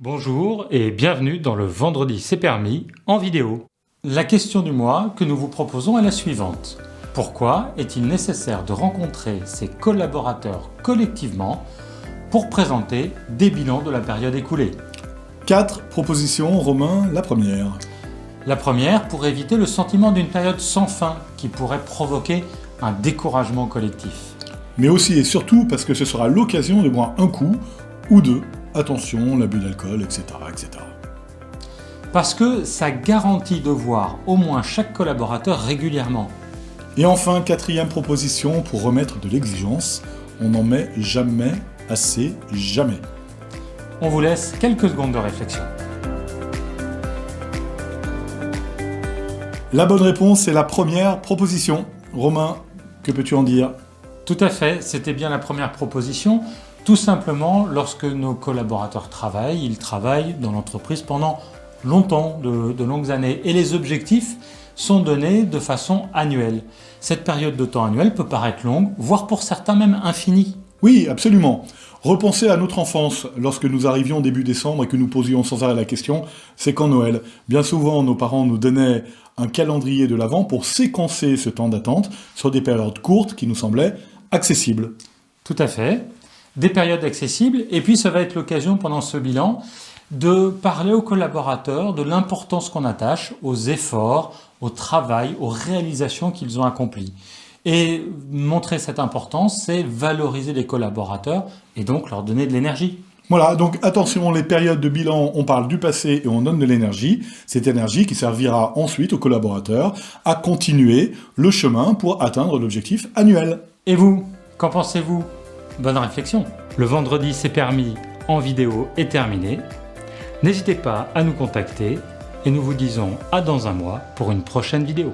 Bonjour et bienvenue dans le Vendredi c'est permis en vidéo. La question du mois que nous vous proposons est la suivante. Pourquoi est-il nécessaire de rencontrer ses collaborateurs collectivement pour présenter des bilans de la période écoulée? 4 propositions, Romain, la première. La première, pour éviter le sentiment d'une période sans fin qui pourrait provoquer un découragement collectif. Mais aussi et surtout parce que ce sera l'occasion de boire un coup ou deux. Attention, l'abus d'alcool, etc., etc. Parce que ça garantit de voir au moins chaque collaborateur régulièrement. Et enfin, 4e proposition pour remettre de l'exigence. On n'en met jamais assez, jamais. On vous laisse quelques secondes de réflexion. La bonne réponse est la première proposition. Romain, que peux-tu en dire? Tout à fait, c'était bien la première proposition. Tout simplement, lorsque nos collaborateurs travaillent, ils travaillent dans l'entreprise pendant longtemps, de longues années. Et les objectifs sont donnés de façon annuelle. Cette période de temps annuelle peut paraître longue, voire pour certains même infinie. Oui, absolument. Repensez à notre enfance, lorsque nous arrivions début décembre et que nous posions sans arrêt la question « c'est quand Noël ?» Bien souvent, nos parents nous donnaient un calendrier de l'Avent pour séquencer ce temps d'attente sur des périodes courtes qui nous semblaient accessibles. Tout à fait. Des périodes accessibles, et puis ça va être l'occasion pendant ce bilan de parler aux collaborateurs de l'importance qu'on attache aux efforts, au travail, aux réalisations qu'ils ont accomplies. Et montrer cette importance, c'est valoriser les collaborateurs et donc leur donner de l'énergie. Voilà, donc attention, les périodes de bilan, on parle du passé et on donne de l'énergie. Cette énergie qui servira ensuite aux collaborateurs à continuer le chemin pour atteindre l'objectif annuel. Et vous, qu'en pensez-vous ? Bonne réflexion. Le vendredi c'est permis en vidéo est terminé. N'hésitez pas à nous contacter et nous vous disons à dans un mois pour une prochaine vidéo.